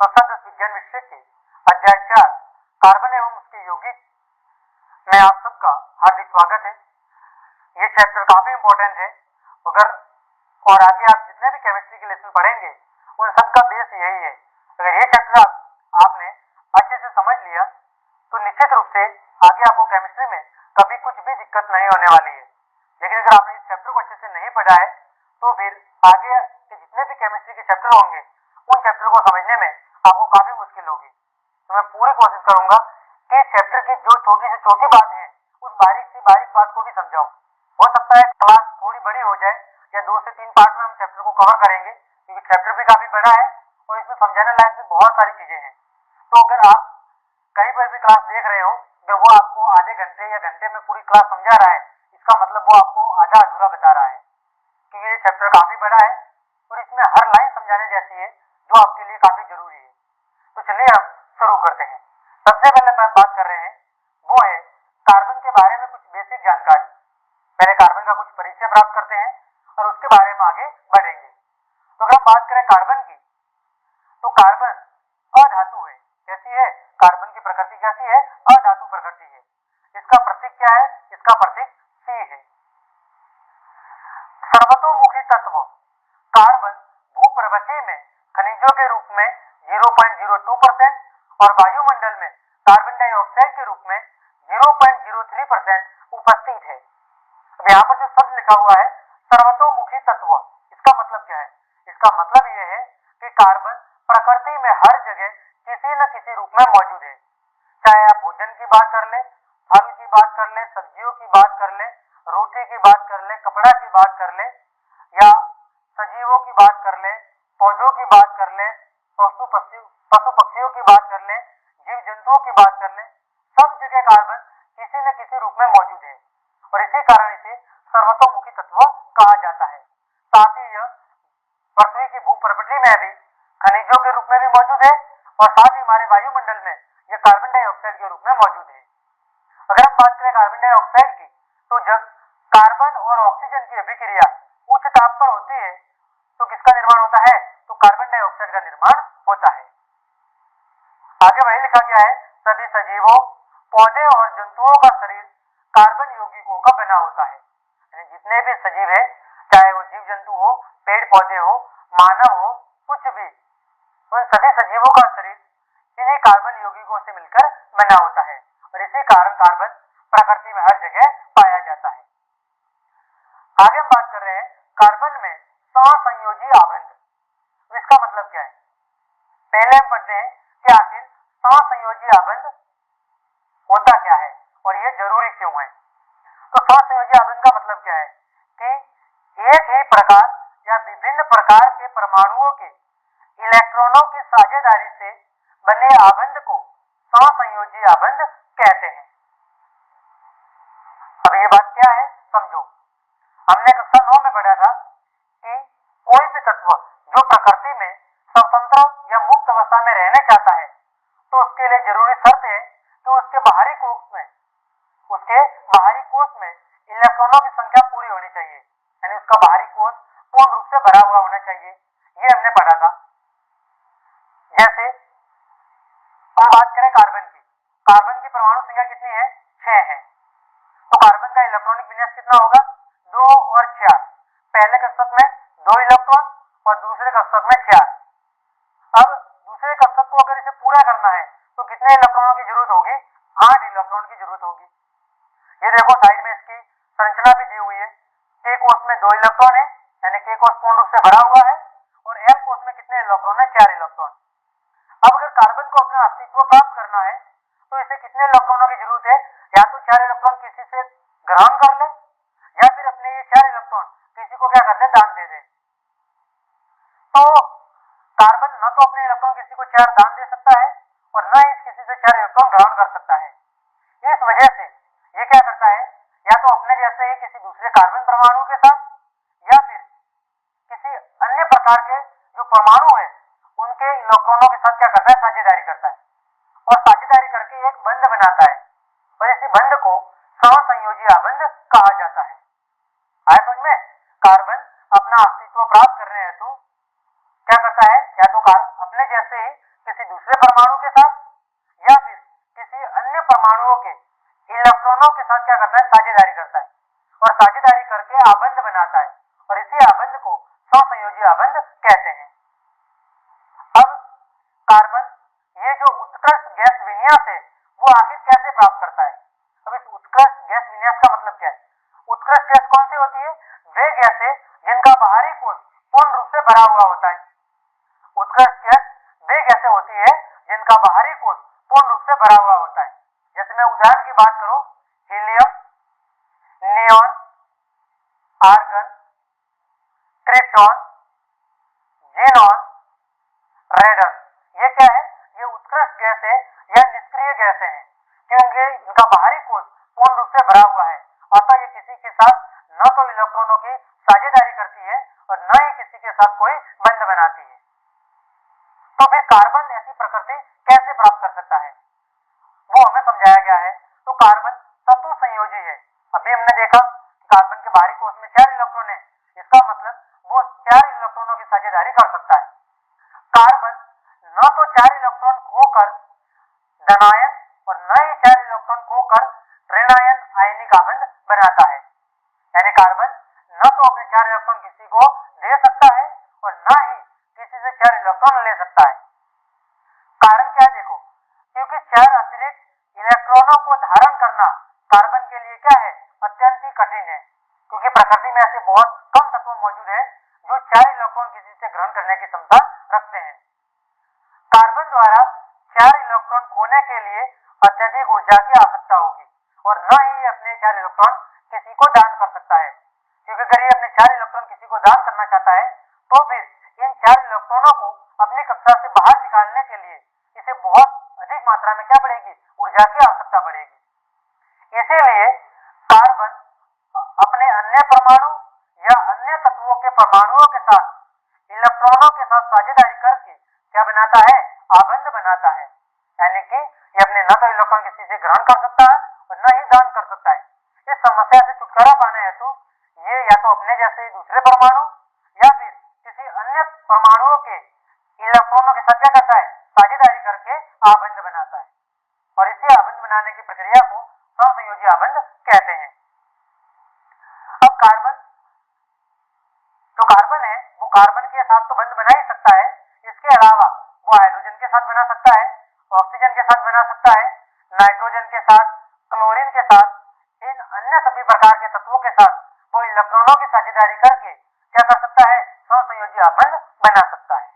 रसायन विज्ञान विषय के अध्याय 4 कार्बन एवं उसके यौगिक में आप सबका हार्दिक स्वागत है। ये चैप्टर काफी इंपॉर्टेंट है। अगर और आगे आप जितने भी केमिस्ट्री के लेसन पढ़ेंगे उन सब का बेस यही है। अगर ये चैप्टर आपने अच्छे से समझ लिया तो निश्चित रूप से आगे आपको केमिस्ट्री में कभी कुछ भी दिक्कत नहीं होने वाली है। लेकिन अगर आपने इस चैप्टर को अच्छे से नहीं पढ़ा है तो फिर आगे के जितने भी केमिस्ट्री के चैप्टर होंगे उन चैप्टर को समझने में आपको काफी मुश्किल होगी। तो मैं पूरी कोशिश करूंगा कि चैप्टर की जो छोटी से छोटी बात है उस बारीक से बारीक बात को भी समझाऊं। हो सकता है क्लास थोड़ी बड़ी हो जाए या 2 से 3 पार्ट में हम चैप्टर को कवर करेंगे, क्योंकि चैप्टर भी काफी बड़ा है और इसमें समझाने लायक भी बहुत सारी चीजें हैं। तो अगर आप कहीं पर भी क्लास देख रहे हो, अगर वो आपको आधे घंटे या घंटे में पूरी क्लास समझा रहा है, इसका मतलब वो आपको आधा अधूरा बता रहा है, क्योंकि ये चैप्टर काफी बड़ा है और इसमें हर लाइन समझाने जैसी है जो आपके लिए काफी जरूरी है। तो चलिए हम शुरू करते हैं। सबसे पहले हम बात कर रहे हैं वो है कार्बन के बारे में कुछ बेसिक जानकारी। पहले कार्बन का कुछ परिचय प्राप्त करते हैं और उसके बारे में आगे बढ़ेंगे। तो अगर हम बात करें कार्बन की, तो कार्बन अधातु है। कैसी है? कार्बन की प्रकृति कैसी है? अधातु प्रकृति है। इसका प्रतीक क्या है? इसका प्रतीक सी है। सर्वतोमुखी तत्व कार्बन भूप्रवृत्ति में खनिजों के रूप में 0.02% और वायुमंडल में कार्बन डाइऑक्साइड के रूप में 0.03% उपस्थित है। अब यहाँ पर जो शब्द लिखा हुआ है सर्वतोमुखी तत्व, इसका मतलब क्या है? इसका मतलब यह है कि कार्बन प्रकृति में हर जगह किसी न किसी रूप में मौजूद है। चाहे आप भोजन की बात कर ले, फल की बात कर ले, सब्जियों की बात कर ले, रोटी की बात कर ले, कपड़ा की बात कर ले, या सजीवों की बात कर ले, पौधों की बात कर ले, पशु पक्षियों की बात कर ले, जीव जंतुओं की बात कर ले, सब जगह कार्बन किसी न किसी रूप में मौजूद है और इसी कारण इसे सर्वतोमुखी तत्व कहा जाता है। साथ ही यह पृथ्वी की भूप्रकृति में भी खनिजों के रूप में भी मौजूद है और साथ ही हमारे वायुमंडल में यह कार्बन डाइऑक्साइड के रूप में मौजूद है। अगर हम बात करें कार्बन डाइऑक्साइड की, तो जब कार्बन और ऑक्सीजन की अभिक्रिया उच्च ताप पर होती है तो किसका निर्माण होता है? तो कार्बन डाइऑक्साइड का निर्माण होता है। आगे वही लिखा गया है, सभी सजीवों, पौधे और जंतुओं का शरीर कार्बन यौगिकों का बना होता है। यानी जितने भी सजीव है, चाहे वो जीव जंतु हो, पेड़ पौधे हो, मानव हो, कुछ भी, उन सभी सजीवों का शरीर इन्हीं कार्बन यौगिकों से मिलकर बना होता है और इसी कारण कार्बन प्रकृति में हर जगह पाया जाता है। आगे हम बात कर रहे हैं कार्बन में सहसंयोजी आबंध। इसका मतलब क्या है? पहले हम पढ़ते हैं कि आखिर सहसंयोजी आबंध होता क्या है और यह जरूरी क्यों है। तो सहसंयोजी आबंध का मतलब क्या है कि एक ही प्रकार या विभिन्न प्रकार के परमाणुओं के इलेक्ट्रॉनों की साझेदारी से बने आबंध को सहसंयोजी आबंध कहते हैं। अब ये बात क्या है समझो। हमने कक्षा 9 में पढ़ा था कि कोई भी तत्व जो प्रकृति में स्वतंत्र या मुक्त अवस्था में रहना चाहता है तो उसके लिए जरूरी शर्त है कि उसके बाहरी कोष में इलेक्ट्रॉनों की संख्या पूरी होनी चाहिए, यानी उसका बाहरी कोष पूर्ण रूप से भरा हुआ होना चाहिए। ये हमने पढ़ा था। जैसे हम बात करें कार्बन की, कार्बन की परमाणु संख्या कितनी है? 6 है। तो कार्बन का इलेक्ट्रॉनिक विन्यास कितना होगा? 2 और 4। पहले कक्षक में 2 इलेक्ट्रॉन और दूसरे कक्षक में 4। अब दूसरे कक्षक को अगर इसे पूरा करना है तो कितने इलेक्ट्रॉनों की जरूरत होगी? 8 इलेक्ट्रॉन की जरूरत होगी। ये देखो साइड में इसकी संरचना भी दी हुई है। के कोष में 2 इलेक्ट्रॉन है, यानी के कोष पूर्ण रूप से भरा हुआ है, और एल कोष में कितने इलेक्ट्रॉन है? 4 इलेक्ट्रॉन। अब अगर कार्बन को अपना अस्तित्व प्राप्त करना है तो इसे कितने इलेक्ट्रॉनों की जरूरत है? या तो 4 इलेक्ट्रॉन किसी से ग्रहण कर ले या फिर अपने ये 4 इलेक्ट्रॉन किसी को क्या कर दे? दान दे दे। तो कार्बन न तो अपने इलेक्ट्रॉन किसी को 4 दान दे सकता है और न ही किसी से 4 इलेक्ट्रॉन ग्रहण कर सकता है। इस वजह से ये क्या करता है, या तो अपने जैसे ही किसी दूसरे कार्बन परमाणु के साथ या फिर किसी अन्य प्रकार के जो परमाणु है उनके इलेक्ट्रॉनों के साथ क्या करता है? साझेदारी करता है और साझेदारी करके एक बंध बनाता है और इसी बंध को सहसंयोजी आबंध कहा जाता है। आया समझ में? कार्बन अपना अस्तित्व प्राप्त करने हेतु क्या करता है? या तो अपने जैसे ही किसी दूसरे परमाणु के साथ या फिर किसी अन्य परमाणुओं के इलेक्ट्रॉनों के साथ क्या करता है, साझेदारी करता है और साझेदारी करके आबंध बनाता है और इसी आबंध को सहसंयोजी आबंध कहते हैं। अब कार्बन ये जो उत्कृष्ट गैस विन्यास है वो आखिर कैसे प्राप्त करता है? अब इस उत्कृष्ट गैस विन्यास का मतलब क्या है? उत्कृष्ट गैस कौन सी होती है? वे गैसें जिनका बाहरी कोश पूर्ण रूप से भरा हुआ होता है। उत्कृष्ट गैस वे गैसें होती है जिनका बाहरी कोश पूर्ण रूप से भरा हुआ होता है। जैसे मैं उदाहरण की बात करूं, helium, neon, argon, krypton, xenon, radon, ये क्या है? ये उत्कृष्ट गैस है या निष्क्रिय गैसें हैं क्योंकि इनका बाहरी कोश पूर्ण रूप से भरा हुआ है। अतः ये किसी के साथ न तो इलेक्ट्रॉनों की साझेदारी करती है और न ही किसी के साथ कोई बंध बनाती है। तो फिर कार्बन ऐसी प्रकृति कैसे प्राप्त कर सकता है वो हमें समझाया गया है। तो कार्बन तत्व संयोजी है। अभी हमने देखा कि कार्बन के बाहरी कोश में 4 इलेक्ट्रॉन है, इसका मतलब वो 4 इलेक्ट्रॉनों की साझेदारी कर सकता है। कार्बन न तो 4 इलेक्ट्रॉन खोकर धनायन और न ही 4 इलेक्ट्रॉन खोकर ऋणायन आयनिक आबंध बनाता है, यानी कार्बन न तो अपने 4 इलेक्ट्रॉन किसी को दे सकता है और न ही किसी से 4 इलेक्ट्रॉन ले सकता है। कारण क्या है? देखो, क्योंकि 4 अतिरिक्त इलेक्ट्रॉनों को धारण करना कार्बन के लिए क्या है? अत्यंत ही कठिन है, क्योंकि प्रकृति में ऐसे बहुत कम तत्व मौजूद है जो 4 इलेक्ट्रॉन किसी से ग्रहण करने की क्षमता रखते हैं। कार्बन द्वारा 4 इलेक्ट्रॉन खोने के लिए अत्यधिक ऊर्जा की आवश्यकता होगी और न ही अपने 4 इलेक्ट्रॉन किसी को दान कर सकता है, क्योंकि अगर ये अपने 4 इलेक्ट्रॉन किसी को दान करना चाहता है तो फिर इन 4 इलेक्ट्रॉनों को अपनी कक्षा से बाहर निकालने के लिए इसे बहुत अधिक मात्रा में क्या पड़ेगी? ऊर्जा की आवश्यकता पड़ेगी। इसीलिए कार्बन अपने अन्य परमाणु या अन्य तत्वों के परमाणुओं के साथ इलेक्ट्रॉनों के साथ साझेदारी करके क्या बनाता है? आबंध बनाता है, यानी कि ये अपने न तो इलेक्ट्रॉन किसी से ग्रहण कर सकता है और न ही दान कर सकता है। इस समस्या से छुटकारा पाने हेतु ये या तो अपने जैसे दूसरे परमाणु या फिर किसी अन्य परमाणुओं के इलेक्ट्रॉनों के साथ क्या करता है? साझेदारी करके आबंध बनाता है और इसी आबंध बनाने की प्रक्रिया को सहसंयोजी आबंध कहते हैं। अब कार्बन है वो कार्बन के साथ तो बंध बना ही सकता है, इसके अलावा वो हाइड्रोजन के साथ बना सकता है, ऑक्सीजन के साथ बना सकता है, नाइट्रोजन के साथ, क्लोरीन के साथ, इन अन्य सभी प्रकार के तत्वों के साथ वो इलेक्ट्रॉनों की साझेदारी करके क्या कर सकता है? सहसंयोजी आबंध बना सकता है।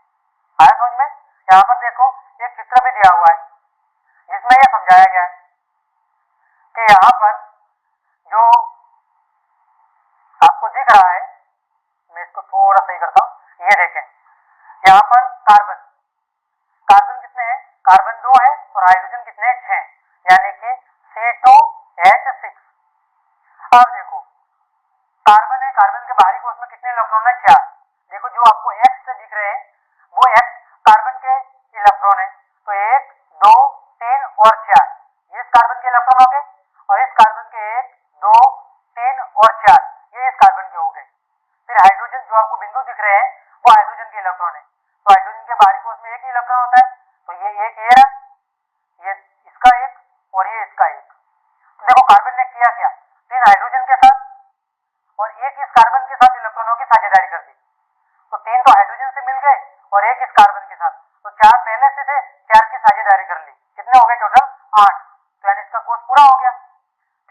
आया समझ में? यहाँ पर देखो एक चित्र भी दिया हुआ है जिसमें यह समझाया गया है कि यहाँ पर जो आपको दिख रहा है, मैं इसको थोड़ा सही करता हूँ, ये देखें यहाँ पर कार्बन कितने हैं? कार्बन 2 है और हाइड्रोजन कितने हैं? 6, यानी कि C2H6। अब देखो कार्बन है, कार्बन के बाहरी कोश में कितने इलेक्ट्रॉन है? 4। देखो जो आपको X से दिख रहे हैं वो X कार्बन के इलेक्ट्रॉन है, तो 1 2 3 और 4 ये इस कार्बन के इलेक्ट्रॉन हो गए और इस कार्बन के 1 2 3 और 4 ये इस कार्बन के हो गए। फिर हाइड्रोजन जो आपको बिंदु दिख रहे हैं वो हाइड्रोजन के इलेक्ट्रॉन है, तो हाइड्रोजन के बाहरी कोश में एक ही इलेक्ट्रॉन होता है, तो ये एक ये इसका एक और ये इसका एक। तो देखो कार्बन ने किया क्या? 3 हाइड्रोजन के साथ और एक इस कार्बन के साथ इलेक्ट्रॉनों की साझेदारी कर दी, तो 3 तो हाइड्रोजन से मिल गए और एक इस कार्बन के साथ, तो 4 पहले से थे, 4 की साझेदारी कर ली, कितने हो गए टोटल? 8, तो यानी इसका कोश पूरा हो गया।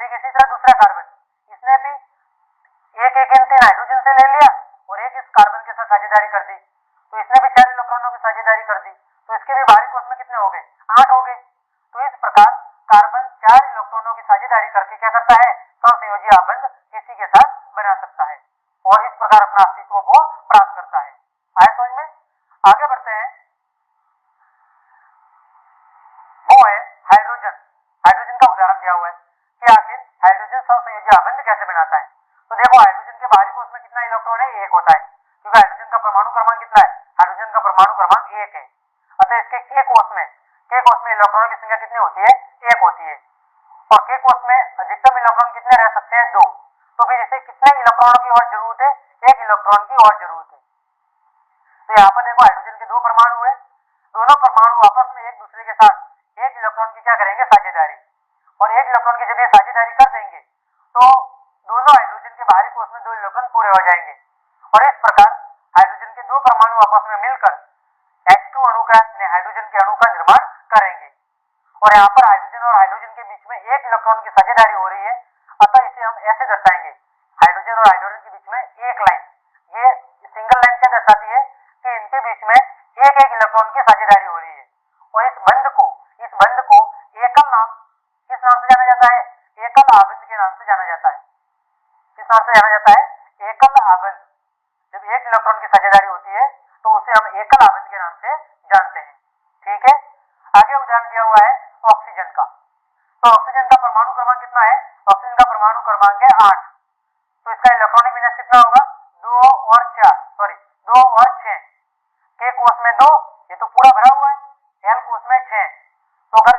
ठीक इसी तरह दूसरा कार्बन, इसने भी एक इन 3 हाइड्रोजन से ले लिया और एक इस कार्बन के साथ साझेदारी कर दी, तो इसने भी 4 इलेक्ट्रॉनों की साझेदारी कर दी, तो इसके भी बाहरी कोश में कितने हो गए? 8 हो गए। तो इस प्रकार कार्बन 4 इलेक्ट्रॉनों की साझेदारी करके क्या करता है? सहसंयोजी आबंध किसी के साथ बना सकता है और इस प्रकार अपना अस्तित्व को प्राप्त करता है। आया समझ में? आगे बढ़ते हैं, वो है हाइड्रोजन। हाइड्रोजन का उदाहरण दिया हुआ है कि आखिर हाइड्रोजन सहसंयोजी आबंध कैसे बनाता है। तो देखो हाइड्रोजन के बाहरी कोश में कितना इलेक्ट्रॉन है? 1 होता है, क्योंकि हाइड्रोजन का परमाणु क्रमांक कितना है? हाइड्रोजन का परमाणु क्रमांक 1 है। अतः इसके के कोश में इलेक्ट्रॉनों की संख्या कितनी होती है? 1 होती है और के कोश में अधिकतम इलेक्ट्रॉन कितने रह सकते हैं? 2। तो फिर इसे कितने इलेक्ट्रॉनों की और जरूरत है? 1 इलेक्ट्रॉन की और जरूरत है। तो यहाँ पर देखो हाइड्रोजन के 2 परमाणु हुए, दोनों परमाणु आपस में एक दूसरे के साथ एक इलेक्ट्रॉन की क्या करेंगे, साझेदारी, और एक इलेक्ट्रॉन की जब ये साझेदारी कर देंगे तो दोनों हाइड्रोजन के बाहरी कोष में 2 इलेक्ट्रॉन पूरे हो जाएंगे और इस प्रकार हाइड्रोजन के 2 परमाणु आपस में मिलकर H2 अणु का यानी हाइड्रोजन के अणु का निर्माण करेंगे। और यहाँ पर हाइड्रोजन और हाइड्रोजन के बीच में एक इलेक्ट्रॉन की साझेदारी हो रही है, अतः इसे हम ऐसे दर्शाएंगे, हाइड्रोजन और हाइड्रोजन के बीच में एक लाइन। ये सिंगल लाइन क्या दर्शाती है कि इनके बीच में एक एक इलेक्ट्रॉन की साझेदारी हो रही है और इस बंध को एकल नाम, किस नाम से जाना जाता है, एकल आबंध के नाम से जाना जाता है। किस नाम से जाना जाता है, एकल आबंध। जब एक इलेक्ट्रॉन की साझेदारी होती है तो उसे हम एकल आबंध के नाम से जानते हैं। ठीक है, आगे उदाहरण दिया हुआ है ऑक्सीजन का। तो ऑक्सीजन का परमाणु क्रमांक कितना है, ऑक्सीजन का परमाणु क्रमांक है 8। तो इसका इलेक्ट्रॉनिक विन्यास कितना होगा, 2 और 6। के कोष में 2, ये तो पूरा भरा हुआ है, एल कोष में 6। तो अगर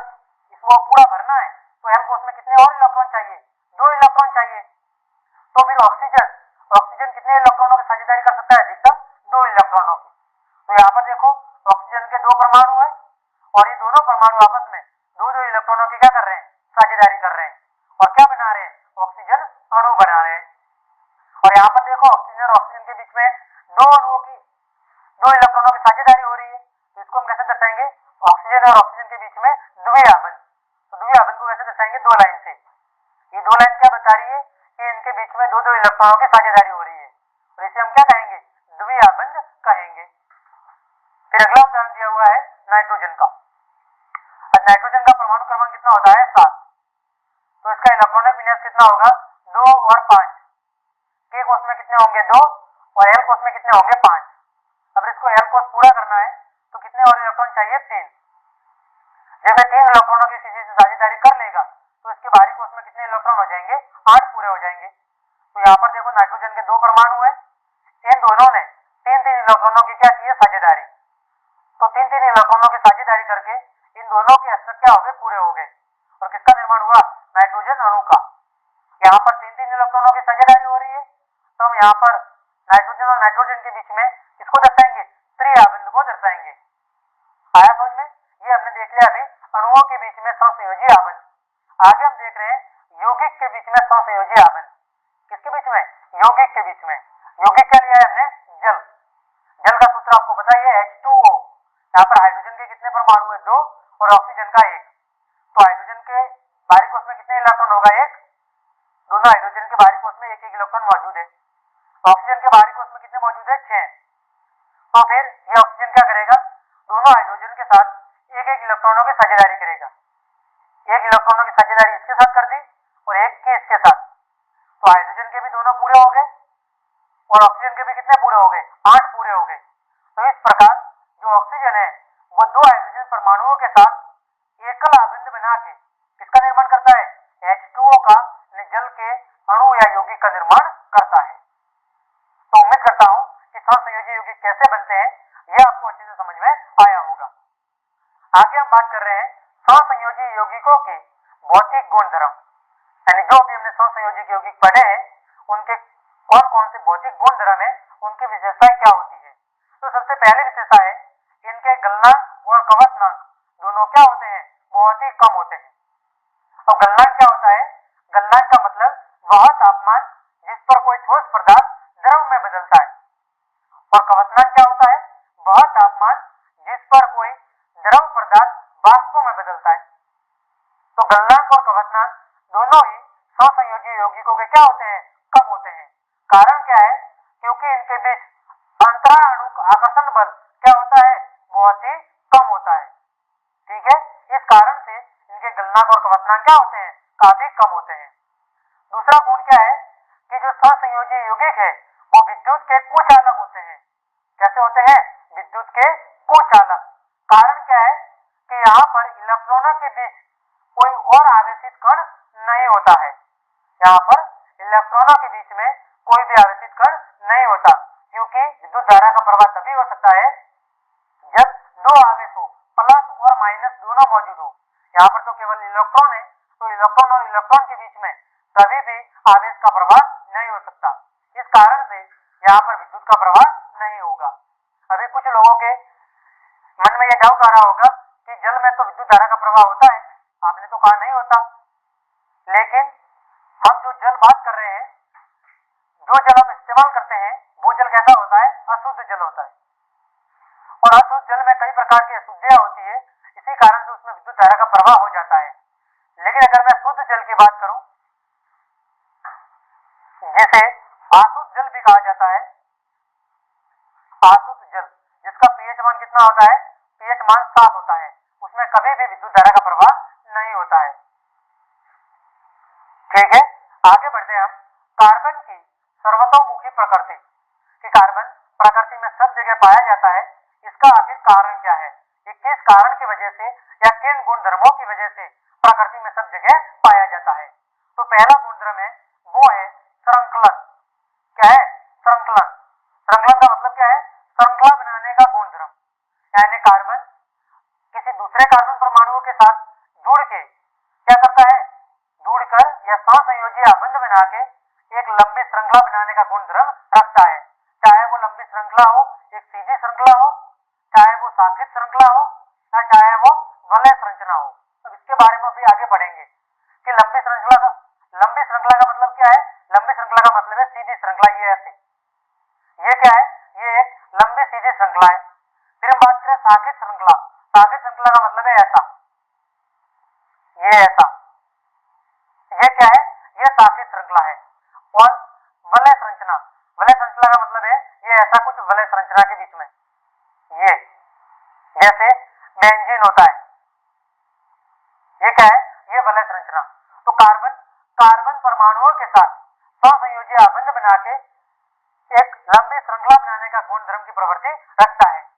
इसको पूरा भरना है तो एल कोष में कितने और इलेक्ट्रॉन चाहिए, 2 इलेक्ट्रॉन चाहिए। तो फिर ऑक्सीजन कितने इलेक्ट्रॉनों की साझेदारी कर सकता है, अधिकतम 2 इलेक्ट्रॉनों की। तो यहाँ पर देखो ऑक्सीजन के 2 परमाणु है और ये दोनों परमाणु आपस में 2 इलेक्ट्रॉनों की क्या कर रहे हैं, साझेदारी कर रहे हैं और क्या बना रहे हैं, ऑक्सीजन अणु बना रहे हैं। और यहाँ पर देखो ऑक्सीजन और ऑक्सीजन के बीच में 2 इलेक्ट्रॉनों की साझेदारी हो रही है, तो इसको हम कैसे दर्शाएंगे, ऑक्सीजन और ऑक्सीजन के बीच में द्वितीय आबंध। तो द्वितीय आबंध को कैसे दर्शाएंगे, 2 लाइन से। ये 2 लाइन क्या बता रही है कि इनके बीच में 2 इलेक्ट्रॉनों की साझेदारी हो रही है और इसे हम क्या कहेंगे, द्वितीय आबंध कहेंगे। फिर अगला उदाहरण दिया हुआ है नाइट्रोजन का। नाइट्रोजन का परमाणु क्रमांक कितना होता है, 7। तो इसका इलेक्ट्रॉनिक विन्यास कितना होगा, 2 और 5। के कोष में कितने होंगे, 2 और एल कोष में कितने होंगे, 5। अब इसको एल कोष पूरा करना है तो कितने और इलेक्ट्रॉन चाहिए, 3। जब ये 3 इलेक्ट्रॉनों की किसी से साझेदारी कर लेगा तो इसके बाहरी कोष में कितने इलेक्ट्रॉन हो जाएंगे, 8 पूरे हो जाएंगे। तो यहाँ पर देखो नाइट्रोजन के 2 परमाणु है, इन दोनों ने 3 इलेक्ट्रॉनों की क्या की है, साझेदारी। तो 3 इलेक्ट्रॉनों की साझेदारी करके इन दोनों के अस्तर क्या हो गए, पूरे हो गए और किसका निर्माण हुआ, नाइट्रोजन अणु का। यहाँ पर 3 इलेक्ट्रॉनों की साझेदारी हो रही है तो हम यहाँ पर नाइट्रोजन और नाइट्रोजन के बीच में इसको दर्शाएंगे, त्रिआबंध को दर्शाएंगे। आया समझ में, ये हमने देख लिया अभी अणुओं के बीच में सहसंयोजी आबंध। आगे हम देख रहे हैं यौगिक के बीच में सहसंयोजी आबंध। किसके बीच में, यौगिक के बीच में। यौगिक क्या लिया है हमने, जल का सूत्र आपको पता है H2O। यहाँ पर हाइड्रोजन के कितने परमाणु है, 2 और ऑक्सीजन का 1। तो हाइड्रोजन के बाहरी कोष में कितने इलेक्ट्रॉन होगा, 1। दोनों हाइड्रोजन के बाहरी कोष में एक इलेक्ट्रॉन मौजूद है। ऑक्सीजन के बाहरी कोष में कितने मौजूद है, 6। तो फिर ये ऑक्सीजन क्या करेगा, दोनों हाइड्रोजन के साथ एक इलेक्ट्रॉनों की साझेदारी करेगा। एक इलेक्ट्रॉनों की साझेदारी इसके साथ कर दी और एक के इसके साथ। तो हाइड्रोजन के भी दोनों पूरे हो गए और ऑक्सीजन के भी कितने पूरे हो गए, 8 पूरे हो गए। तो इस प्रकार जो ऑक्सीजन है वो 2 हाइड्रोजन परमाणुओं के साथ एकल आबंध बना के किसका निर्माण करता है, H2O का, जल के अणु या यौगिक का निर्माण करता है। तो उम्मीद करता हूं कि सहसंयोजी यौगिक कैसे बनते हैं यह आपको अच्छे से समझ में आया होगा। आगे हम बात कर रहे हैं सहसंयोजी यौगिकों के भौतिक गुणधर्म, यानी जो भी हमने सहसंयोजी यौगिक पढ़े हैं उनके कौन कौन से भौतिक गुणधर्म है, उनकी विशेषताएं क्या होती है। तो सबसे पहली विशेषता है इनके गलनांक और कवचनांक दोनों क्या होते हैं, बहुत ही कम होते हैं। अब गलनांक क्या होता है, गलनांक का मतलब वह तापमान जिस पर कोई ठोस पदार्थ द्रव में बदलता है, और कवचनांक क्या होता है, वह तापमान जिस पर कोई द्रव पदार्थ वाष्पों में बदलता है। तो गलनांक और कवचनांक दोनों ही सहसंयोजी यौगिकों के क्या होते हैं, कम होते हैं। कारण क्या है, क्योंकि इनके बीच अंतराणु आकर्षण बल क्या होता है, बहुत ही कम होता है। ठीक है, इस कारण से इनके गलनांक और कवचनांक क्या होते हैं, काफी कम होते हैं। दूसरा गुण क्या है कि जो सहसंयोजी यौगिक है वो विद्युत के कुचालक होते हैं। कैसे होते हैं, विद्युत के कुचालक। कारण क्या है कि यहाँ पर इलेक्ट्रॉनों के बीच कोई और आवेशित कण नहीं होता है। यहाँ पर इलेक्ट्रॉनों के बीच में कोई भी आवेशित कण नहीं होता, क्योंकि विद्युत धारा का प्रवाह तभी हो सकता है जब 2 आवेश हो, प्लस और माइनस दोनों मौजूद हो। यहाँ पर तो केवल इलेक्ट्रॉन है, तो इलेक्ट्रॉन और इलेक्ट्रॉन के बीच में कभी भी आवेश का प्रवाह नहीं हो सकता। इस कारण से यहाँ पर विद्युत का प्रवाह नहीं होगा। अभी कुछ लोगों के मन में यह डाउट आ रहा होगा कि जल में तो विद्युत धारा का प्रवाह होता है, आपने तो कहा नहीं होता। लेकिन हम जो जल बात कर रहे हैं, जो जल हम इस्तेमाल करते हैं, वो जल कैसा होता है? अशुद्ध जल होता है। और अशुद्ध जल में कई प्रकार की अशुद्धियां होती है, इसी कारण से उसमें विद्युत धारा का प्रवाह हो जाता है। लेकिन अगर मैं शुद्ध जल की बात करूं, जिसे आशुद्ध जल भी कहा जाता है, आशुद्ध जल जिसका पीएच मान कितना होता है? पीएच मान 7 होता है, उसमें कभी भी विद्युत धारा का प्रवाह नहीं होता है। ठीक है, आगे बढ़ते हैं हम। कार्बन की सर्वतोमुखी प्रकृति, कि कार्बन प्रकृति में सब जगह पाया जाता है, इसका आखिर कारण क्या है? ये किस कारण की वजह से या किन गुणधर्मों की वजह से प्रकृति में सब जगह पाया जाता है? तो पहला गुणधर्म है वो है श्रृंखलन। क्या है? श्रृंखलन। श्रृंखलन का मतलब क्या है? श्रृंखला बनाने का गुणधर्म, यानी कार्बन किसी दूसरे कार्बन परमाणुओं के साथ जुड़ के क्या करता है? जुड़कर या सहसंयोजी आबंध बना के एक लंबी श्रृंखला बनाने का गुणधर्म रखता है। चाहे वो लंबी श्रृंखला हो, एक सीधी श्रृंखला हो, चाहे वो शाखित श्रृंखला हो, या चाहे वो वलय संरचना हो। अब इसके बारे में अभी आगे पढ़ेंगे कि लंबी श्रृंखला का मतलब क्या है? लंबी श्रृंखला का मतलब है सीधी श्रृंखला। ये ऐसे, ये क्या है? ये एक लंबी सीधी श्रृंखला है। फिर हम बात करें शाखित श्रृंखला। शाखित श्रृंखला का मतलब है ऐसा, ये ऐसा, ये क्या है? ये शाखित श्रृंखला है। और वलय संरचना, वलय संरचना का मतलब है ये ऐसा कुछ वलय संरचना के बीच में, ये जैसे बेंजीन होता है, ये क्या है? ये वलय संरचना। तो कार्बन परमाणुओं के साथ सहसंयोजी आबंध बना के एक लंबी श्रृंखला बनाने का गुणधर्म की प्रवृत्ति रखता है।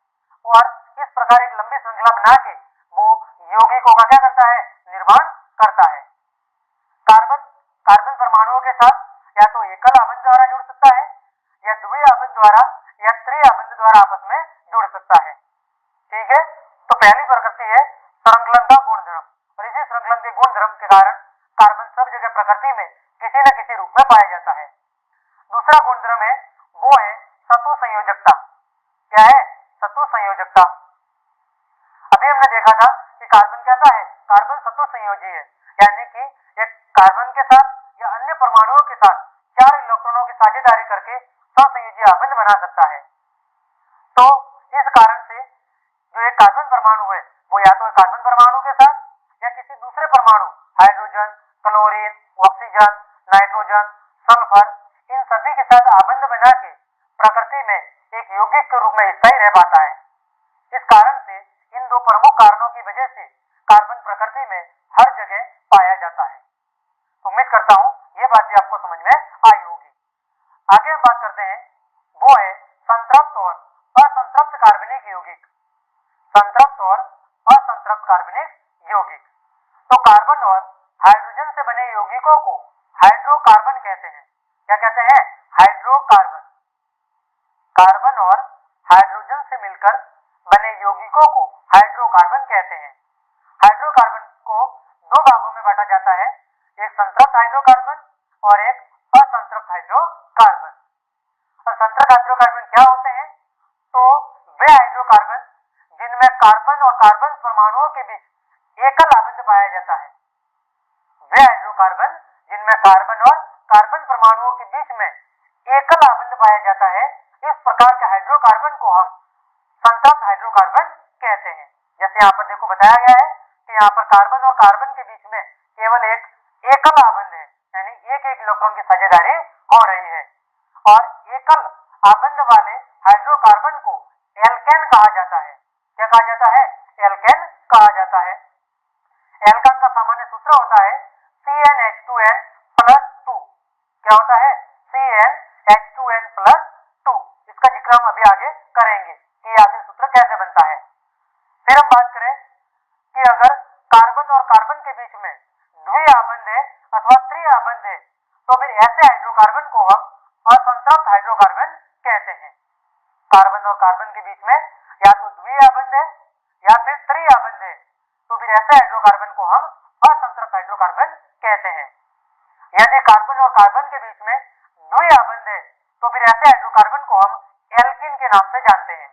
और इस प्रकार एक लंबी श्रृंखला बना के वो यौगिकों का क्या करता है? निर्माण करता है। कार्बन परमाणुओं के साथ या तो एकल आबंध द्वारा जुड़ सकता है, या द्वितीय आबंध द्वारा, या त्रि आबंध द्वारा आपस में जुड़ सकता है। ठीक है, तो पहली प्रकृति है श्रृंखलन का गुणधर्म, और इसी श्रृंखलन के गुणधर्म के कारण कार्बन सब जगह प्रकृति में किसी न किसी रूप में पाया जाता है। दूसरा गुणधर्म है वो है सतु संयोजकता। क्या है? सतु संयोजकता। अभी हमने देखा था कि कार्बन कैसा है? कार्बन सतु संयोजी है, यानी कि एक कार्बन के साथ या अन्य परमाणुओं के साथ 4 इलेक्ट्रॉनों की साझेदारी करके सहसंयोजी आबंध बना सकता है। तो इस कारण से जो एक कार्बन परमाणु है वो या तो कार्बन परमाणु के साथ या किसी दूसरे परमाणु, hydrogen, chlorine, oxygen, nitrogen, sulphur, इन सभी के साथ आबंध बना के प्रकृति में एक यौगिक के रूप में स्थायी रह पाता है। इस कारण से इन दो प्रमुख कारणों की वजह से कार्बन प्रकृति में हर जगह पाया जाता है। तो उम्मीद करता हूं ये बात भी आपको समझ में आई होगी। आगे हम बात करते हैं वो है संतृप्त और असंतृप्त कार्बनिक यौगिक। संतृप्त और असंतृप्त कार्बनिक यौगिक। तो कार्बन और हाइड्रोजन से बने यौगिकों को हाइड्रोकार्बन कहते हैं। क्या कहते हैं? हाइड्रोकार्बन। कार्बन और हाइड्रोजन से मिलकर बने यौगिकों को हाइड्रोकार्बन कहते हैं। हाइड्रोकार्बन को दो भागों में बांटा जाता है, एक संतृप्त हाइड्रोकार्बन और एक असंतृप्त हाइड्रोकार्बन। और संतृप्त हाइड्रोकार्बन क्या होते हैं? तो वे हाइड्रोकार्बन जिनमें कार्बन और कार्बन परमाणुओं के बीच एकल आबंध पाया जाता है। वे हाइड्रोकार्बन जिनमें कार्बन और कार्बन परमाणुओं के बीच में एकल आबंध पाया जाता है, इस प्रकार के हाइड्रोकार्बन को हम संतृप्त हाइड्रोकार्बन कहते हैं। जैसे यहाँ पर देखो बताया गया है कि यहाँ पर कार्बन और कार्बन के बीच में केवल एक एकल आबंध है, यानी एक एक इलेक्ट्रॉन की साझेदारी हो रही है। और एकल आबंध वाले हाइड्रोकार्बन को एल्केन कहा जाता है। क्या कहा जाता है? एल्केन कहा जाता है। एल्केन का सामान्य सूत्र होता है CnH2n+2। क्या होता है? CnH2n+2। इसका जिक्र हम अभी आगे करेंगे कि आखिर सूत्र कैसे बनता है। फिर हम बात करें कि अगर कार्बन और कार्बन के बीच में द्वि आबंध है अथवा त्रि आबंध है, तो फिर ऐसे हाइड्रोकार्बन को हम असंतृप्त हाइड्रोकार्बन कहते हैं। कार्बन और कार्बन के बीच में या तो द्वि आबंध है या फिर त्रि आबंध है, तो फिर ऐसे हाइड्रोकार्बन को हम असंतृप्त हाइड्रोकार्बन कहते हैं। यदि कार्बन और कार्बन के बीच में द्वि आबंध है, तो फिर ऐसे हाइड्रोकार्बन को हम एल्किन के नाम से जानते हैं।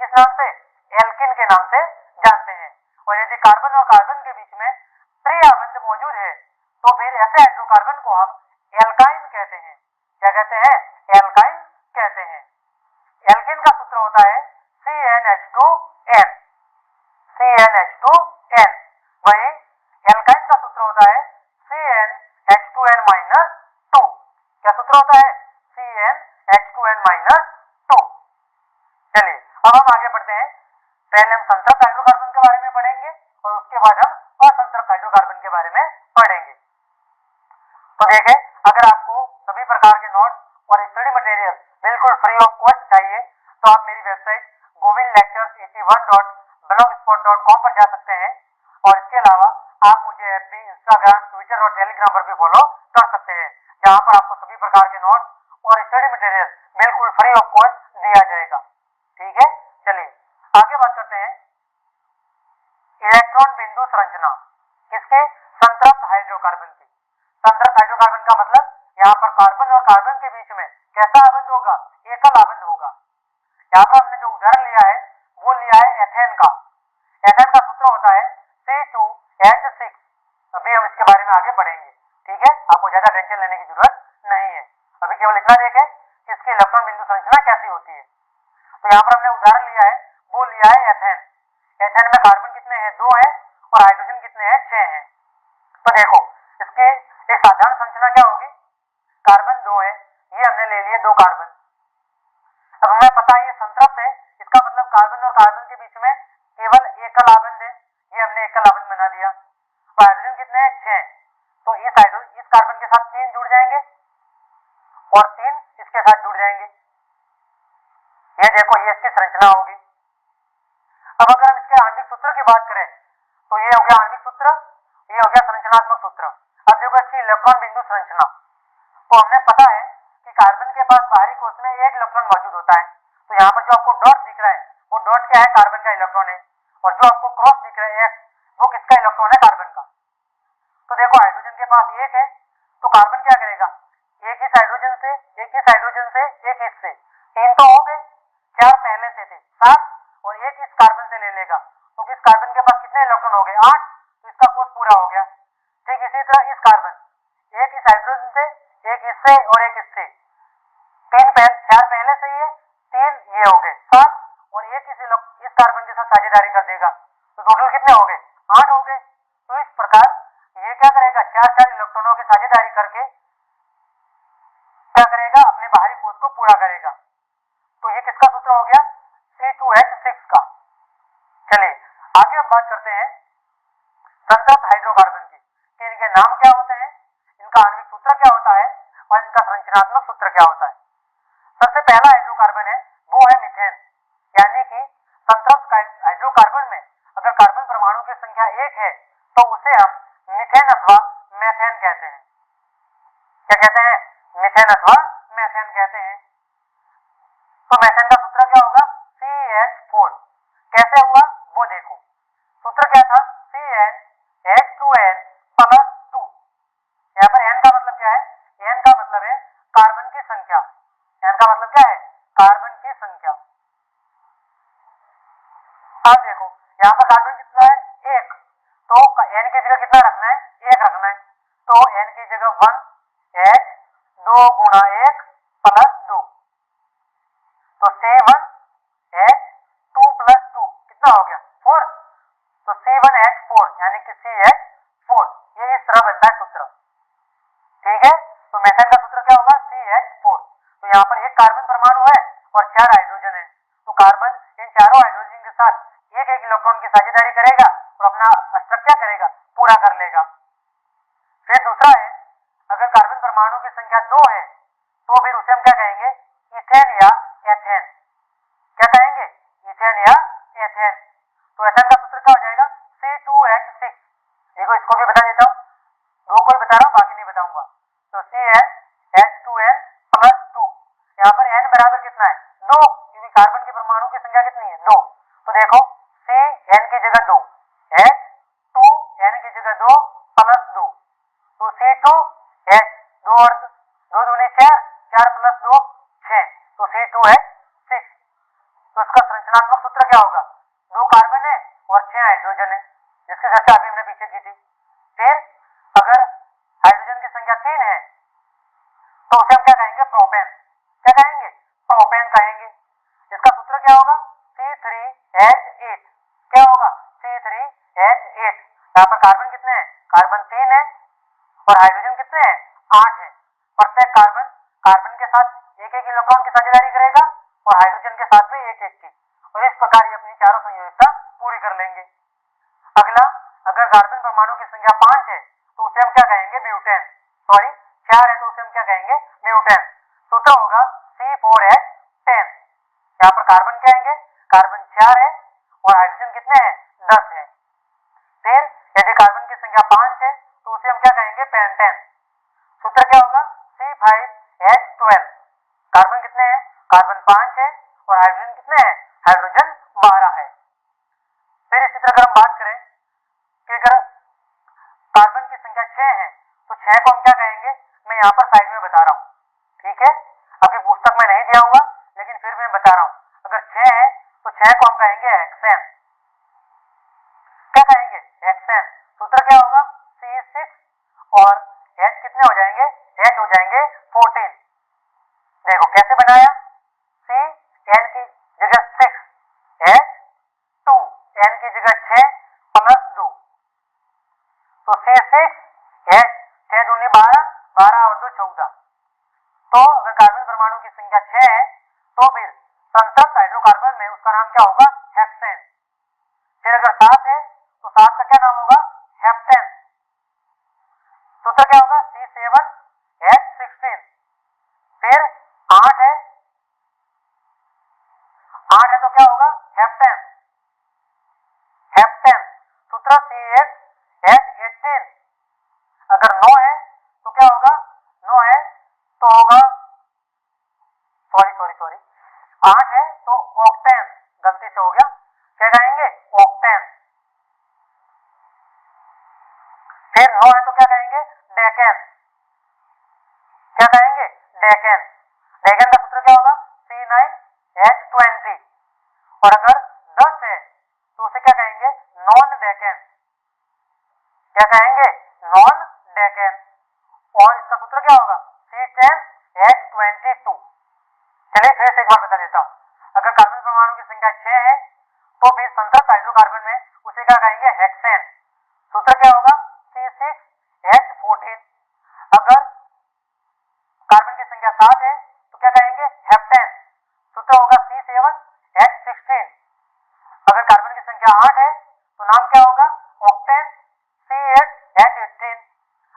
किस नाम से? एल्किन के नाम से बीच में त्रिआबंध मौजूद है तो फिर ऐसे हाइड्रोकार्बन को हम एल्काइन कहते हैं। क्या कहते हैं? एल्काइन कहते हैं। एल्केन का सूत्र होता है CnH2n, CnH2n। वहीं एल्काइन का सूत्र होता है CnH2n-2। क्या सूत्र होता है? CnH2n-2। चलिए अब हम आगे बढ़ते हैं। पहले हम संतृप्त हाइड्रोकार्बन के बारे में पढ़ेंगे और उसके बाद हम असंतृप्त हाइड्रोकार्बन के बारे में पढ़ेंगे। तो देखें, अगर आपको सभी प्रकार के नोट्स और स्टडी मटेरियल बिल्कुल फ्री ऑफ कॉस्ट चाहिए तो आप मेरी वेबसाइट govindlectures81.blogspot.com पर जा सकते हैं और इसके अलावा आप मुझे FB, इंस्टाग्राम, ट्विटर और टेलीग्राम पर भी फॉलो कर सकते हैं, जहां पर आपको सभी प्रकार के नोट्स और स्टडी मटेरियल बिल्कुल फ्री ऑफ कॉस्ट दिया जाएगा। ठीक है, चलिए आगे बात करते हैं। इलेक्ट्रॉन बिंदु संरचना किसके? संतृप्त हाइड्रोकार्बन की। संतृप्त हाइड्रोकार्बन का मतलब यहाँ पर कार्बन और कार्बन के बीच में कैसा आबंध होगा? एकल आबंध होगा। यहाँ पर हमने जो उदाहरण लिया है वो लिया है एथेन का। एथेन का सूत्र होता है C2H6। अभी हम इसके बारे में आगे पढ़ेंगे। ठीक है, आपको ज्यादा टेंशन लेने की जरूरत नहीं है। अभी केवल इतना देखें कि इसकी इलेक्ट्रॉन बिंदु संरचना कैसी होती है। तो यहाँ पर हमने उदाहरण लिया है, वो लिया है एथेन। एथेन में कार्बन कितने हैं? 2 है और हाइड्रोजन कितने हैं? 6 हैं। तो देखो इसकी एक साधारण संरचना क्या होगी? कार्बन 2 है, ये हमने ले लिए 2 कार्बन। अब हमें पता है ये संतृप्त है, इसका मतलब कार्बन और कार्बन के बीच में केवल एकल आबंध है, ये हमने एकल आबंध बना दिया। तो हाइड्रोजन कितने हैं? 6। तो इस कार्बन के साथ 3 जुड़ जाएंगे और 3 इसके साथ जुड़ जाएंगे। ये देखो ये इसकी संरचना होगी। अब अगर हम इसके आणविक सूत्र की बात करें तो ये हो गया आणविक सूत्र, ये हो गया संरचनात्मक सूत्र। अब देखो इसकी इलेक्ट्रॉन बिंदु संरचना। तो हमने पता है कि कार्बन के पास बाहरी कोश में 1 इलेक्ट्रॉन मौजूद होता है। तो यहाँ पर जो आपको डॉट दिख रहा है वो डॉट क्या है? कार्बन का इलेक्ट्रॉन है। और जो आपको क्रॉस दिख रहा है X, वो किसका इलेक्ट्रॉन है? कार्बन का। तो देखो हाइड्रोजन के पास 1 है तो कार्बन क्या करेगा? एक इस हाइड्रोजन से, एक इस हाइड्रोजन से, एक इससे, 3 तो हो गए, 4 पहले से थे 7 और एक इस कार्बन से ले लेगा तो इस कार्बन के पास कितने इलेक्ट्रॉन हो गए? 8। तो इसका कोश पूरा हो गया। ठीक इसी तरह इस कार्बन, एक इस हाइड्रोजन से, एक इससे और एक इससे, 4 पहले से ही है, 3 ये हो गए 7 और एक इस कार्बन के साथ साझेदारी कर देगा तो टोटल कितने हो गए? 8 हो गए। तो इस प्रकार ये क्या करेगा? 4 इलेक्ट्रॉनों की साझेदारी करके क्या करेगा? अपने बाहरी कोश को पूरा करेगा। तो ये किसका सूत्र हो गया? C2H6 का। चलिए आगे हम बात करते हैं संतृप्त हाइड्रोकार्बन की कि इनके नाम क्या होते हैं, इनका आणविक सूत्र क्या होता है और इनका संरचनात्मक सूत्र क्या होता है। सबसे पहला हाइड्रोकार्बन है वो है मीथेन। यानी कि संतृप्त हाइड्रोकार्बन में अगर कार्बन परमाणु की संख्या 1 है तो उसे हम मीथेन अथवा मेथेन कहते हैं। क्या कहते हैं? मीथेन अथवा मेथेन कहते हैं। तो मेथेन का सूत्र क्या होगा? CH4। कैसे हुआ वो देखो, सूत्र क्या था? CnH2n+2। यहाँ पर n का मतलब क्या है? n का मतलब है कार्बन की संख्या। n का मतलब क्या है? कार्बन की संख्या। अब देखो यहाँ पर कार्बन कितना है? 1। तो n की जगह कितना रखना है? 1 रखना है। तो n की जगह 1 H 2 गुणा 1 प्लस 2। तो C1H2+2 कितना हो गया? 4। तो C1H4 यानी कि CH4। ये इस तरह बनता है सूत्र। ठीक है, तो मेथेन का सूत्र क्या होगा? CH4। तो यहाँ पर एक कार्बन परमाणु है और 4 हाइड्रोजन है। तो कार्बन इन चारों हाइड्रोजन के साथ एक इलेक्ट्रॉन की साझेदारी करेगा और अपना स्ट्रक्चर करेगा, पूरा कर लेगा। फिर दूसरा है, अगर कार्बन परमाणु की संख्या 2 है तो फिर उसे हम क्या कहेंगे? इथेन या एथेन। क्या कहेंगे? इथेन या एथेन। तो एथेन का सूत्र क्या हो जाएगा? C2H6। देखो इसको भी बता देता हूँ, 2 को बता रहा हूँ, बाकी नहीं बताऊंगा। तो CnH2n+2। यहाँ पर n बराबर कितना है? 2, क्योंकि कार्बन के परमाणु की संख्या कितनी है? 2। तो देखो Cn की जगह 2, H2n की जगह 2 प्लस 2। तो C2H 2 और 2 दूनी 4, 4 प्लस 2 6। तो C2H6। तो इसका संरचनात्मक सूत्र क्या होगा? 2 कार्बन है और 6 हाइड्रोजन है। जिसकी चर्चा अभी हमने पीछे की थी। फिर अगर हाइड्रोजन की संख्या 3 है तो उसे हम क्या कहेंगे, प्रोपेन। क्या कहेंगे, प्रोपेन कहेंगे। इसका सूत्र क्या होगा, C3H8। क्या होगा, C3H8। यहाँ पर कार्बन कितने हैं, कार्बन 3 है और हाइड्रोजन कितने हैं, 8 है। प्रत्येक कार्बन कार्बन के साथ एक एक इलेक्ट्रॉन की साझेदारी करेगा और हाइड्रोजन के साथ भी एक एक की, और इस प्रकार ये अपनी चारों संयोजकता पूरी कर लेंगे। अगला, अगर कार्बन परमाणु की संख्या 5 है तो उसे हम क्या कहेंगे, ब्यूटेन। सॉरी 4 है तो उसे हम क्या कहेंगे, ब्यूटेन। सूत्र होगा C4H10। यहाँ पर कार्बन क्या आएंगे, कार्बन 4 है और हाइड्रोजन कितने हैं, 10 है। फिर यदि कार्बन की संख्या 5 है तो उसे हम क्या कहेंगे, पेंटेन। सूत्र क्या होगा, C5H12। कार्बन कितने हैं, कार्बन 5 है और हाइड्रोजन कितने हैं, हाइड्रोजन 12 है। फिर इसी तरह अगर हम बात करें कि अगर कार्बन की संख्या 6 है तो 6 को हम क्या कहेंगे, मैं यहाँ पर साइड में बता रहा हूँ, ठीक है। अभी पुस्तक में नहीं दिया हुआ लेकिन फिर मैं बता रहा हूँ। अगर 6 है तो 6 को हम कहेंगे हेक्सेन। क्या कहेंगे, हेक्सेन। सूत्र क्या होगा, C6 और H कितने हो जाएंगे, H हो जाएंगे 14। देखो कैसे बनाया, C N की जगह 6, H 2, N की जगह 6 प्लस 2, तो C6H 6 दूनी 12, 12 और 2 14। तो अगर कार्बन परमाणु की संख्या 6 है तो फिर संतृप्त हाइड्रोकार्बन में उसका नाम क्या होगा, हेक्सेन। फिर अगर 7 है तो 7 का क्या नाम होगा, हेप्टेन। सूत्र क्या होगा, C7H16। फिर 8 है, 8 है तो क्या होगा, हेप्टेन, हेप्टेन। सूत्र C8H18। अगर 9 है तो क्या होगा, 9 है तो होगा, सॉरी 8 है तो ऑक्टेन, गलती से हो गया, क्या कहेंगे, ऑक्टेन। फिर 9 है तो क्या कहेंगे, डेकेन। क्या कहेंगे, डेकेन। डेकेन का सूत्र क्या होगा, C9H20। और अगर 10 है तो उसे क्या कहेंगे, नॉन डेकेन। क्या कहेंगे, नॉन डेकेन। और इसका सूत्र क्या होगा, C10H22। चलिए फिर से एक बार बता देता हूं। अगर कार्बन परमाणु की संख्या 6 है तो फिर संतृप्त हाइड्रोकार्बन में उसे क्या कहेंगे, हेक्सेन। सूत्र क्या होगा, C6H14। अगर कार्बन की संख्या 7 है तो क्या कहेंगे, हेप्टेन। सूत्र होगा C7H16। अगर कार्बन की संख्या 8 है तो नाम क्या होगा, ऑक्टेन, C8H18।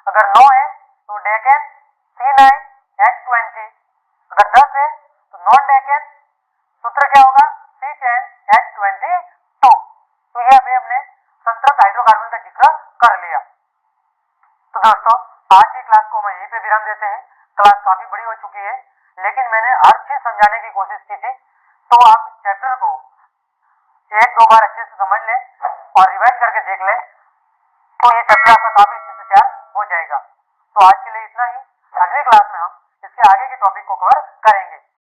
अगर 9 है तो डेकेन, C9H20। अगर 10 है तो नॉन डेकेन, सूत्र क्या होगा, C10H22। तो ये अभी हमने संतृप्त हाइड्रोकार्बन का जिक्र कर लिया। तो दोस्तों आज की क्लास को मैं यहीं पे विराम देते हैं। क्लास काफी बड़ी हो चुकी है लेकिन मैंने हर चीज समझाने की कोशिश की थी, तो आप इस चैप्टर को एक दो बार अच्छे से समझ लें और रिवाइज करके देख लें तो ये चैप्टर आपका काफी अच्छे से तैयार हो जाएगा।